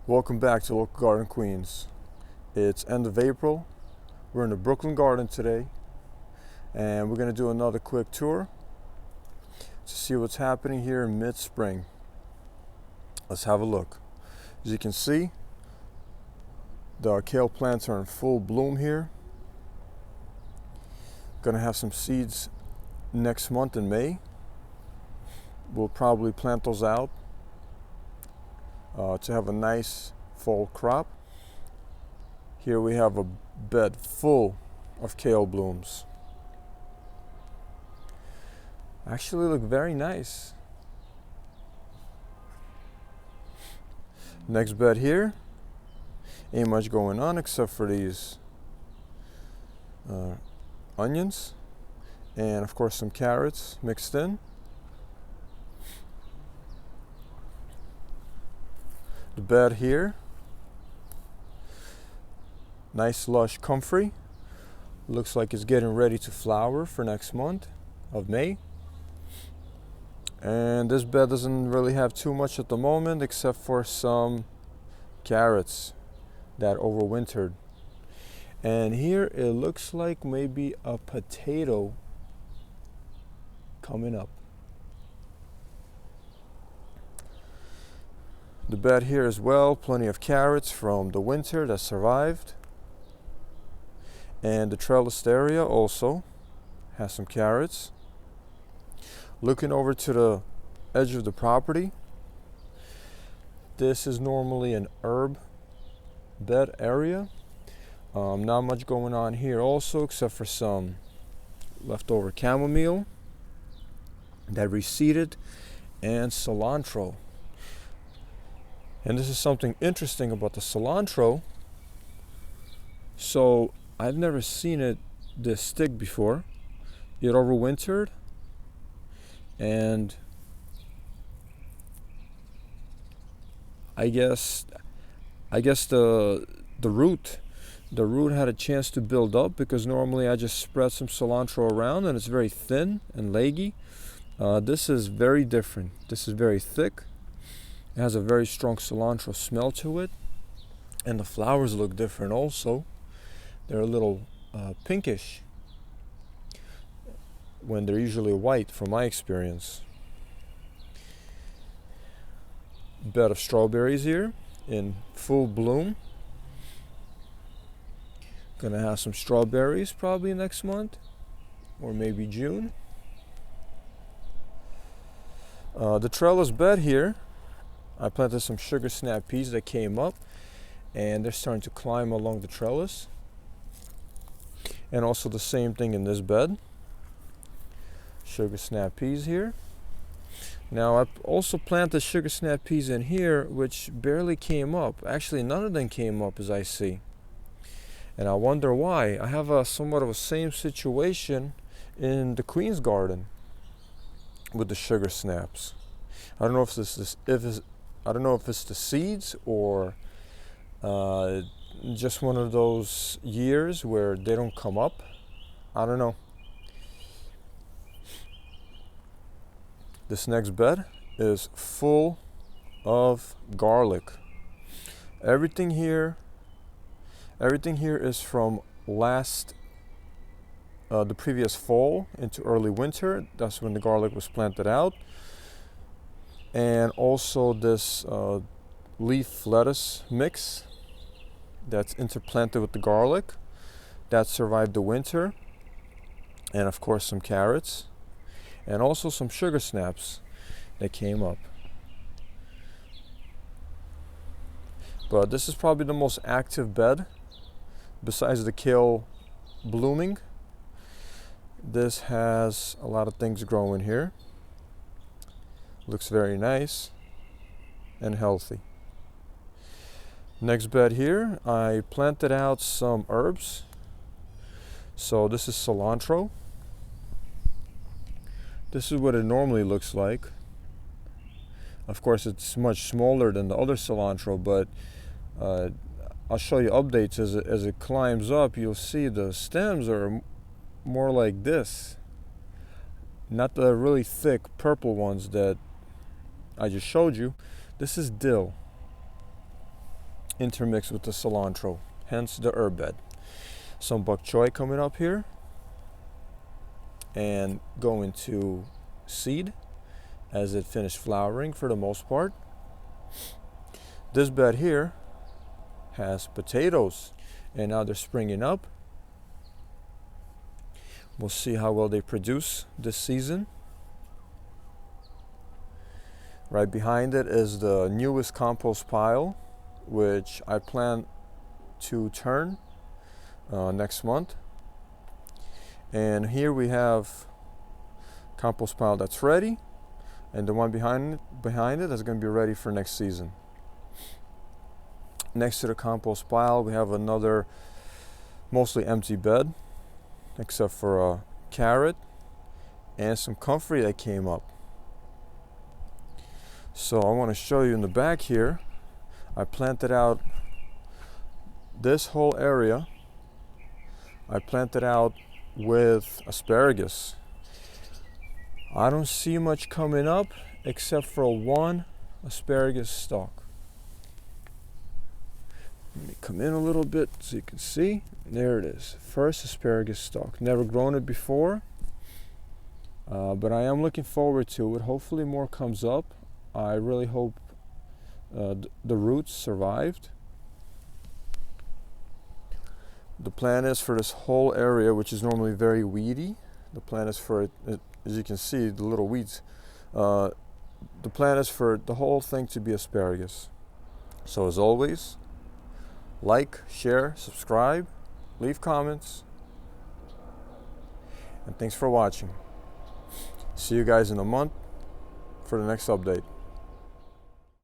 Welcome back to Local Garden Queens. It's end of April. We're in the Brooklyn Garden today, and we're going to do another quick tour to see what's happening here in mid-spring. Let's have a look. As you can see, the kale plants are in full bloom here. Going to have some seeds next month in May. We'll probably plant those out to have a nice fall crop. Here we have a bed full of kale blooms. Actually look very nice. Next bed here, ain't much going on except for these onions and of course some carrots mixed in. The bed here, nice lush comfrey. Looks like it's getting ready to flower for next month of May. And this bed doesn't really have too much at the moment except for some carrots that overwintered. And here it looks like maybe a potato coming up. The bed here as well, plenty of carrots from the winter that survived. And the trellised area also has some carrots. Looking over to the edge of the property, this is normally an herb bed area. Not much going on here also except for some leftover chamomile that reseeded and cilantro. And this is something interesting about the cilantro. So I've never seen it this thick before. It overwintered, and I guess the root had a chance to build up, because normally I just spread some cilantro around and it's very thin and leggy. This is very different. This is very thick. It has a very strong cilantro smell to it, and the flowers look different also. They're a little pinkish when they're usually white from my experience. Bed of strawberries here in full bloom. Gonna have some strawberries probably next month or maybe June. The trellis bed here, I planted some sugar snap peas that came up, and they're starting to climb along the trellis. And also the same thing in this bed. Sugar snap peas here. Now I've also planted sugar snap peas in here, which barely came up. Actually, none of them came up as I see. And I wonder why. I have a somewhat of a same situation in the Queen's garden with the sugar snaps. I don't know if I don't know if it's the seeds or just one of those years where they don't come up. I don't know. This next bed is full of garlic. Everything here is from the previous fall into early winter. That's when the garlic was planted out. And also this leaf lettuce mix that's interplanted with the garlic that survived the winter. And of course some carrots. And also some sugar snaps that came up. But this is probably the most active bed besides the kale blooming. This has a lot of things growing here. Looks very nice and healthy. Next bed here, I planted out some herbs. So this is cilantro. This is what it normally looks like. Of course, it's much smaller than the other cilantro, but I'll show you updates as it climbs up. You'll see the stems are more like this, not the really thick purple ones that I just showed you. This is dill. intermixed with the cilantro, hence the herb bed. Some bok choy coming up here and going to seed as it finished flowering for the most part. This bed here has potatoes and now they're springing up. We'll see how well they produce this season. Right behind it is the newest compost pile, which I plan to turn next month. And here we have compost pile that's ready, and the one behind it is going to be ready for next season. Next to the compost pile, we have another mostly empty bed, except for a carrot and some comfrey that came up. So I want to show you in the back here, I planted out this whole area. I planted out with asparagus. I don't see much coming up except for one asparagus stalk. Let me come in a little bit so you can see. There it is, first asparagus stalk. Never grown it before, but I am looking forward to it. Hopefully more comes up. I really hope the roots survived. The plan is for this whole area, which is normally very weedy. The plan is for it, as you can see, the little weeds. The plan is for the whole thing to be asparagus. So as always, like, share, subscribe, leave comments, and thanks for watching. See you guys in a month for the next update.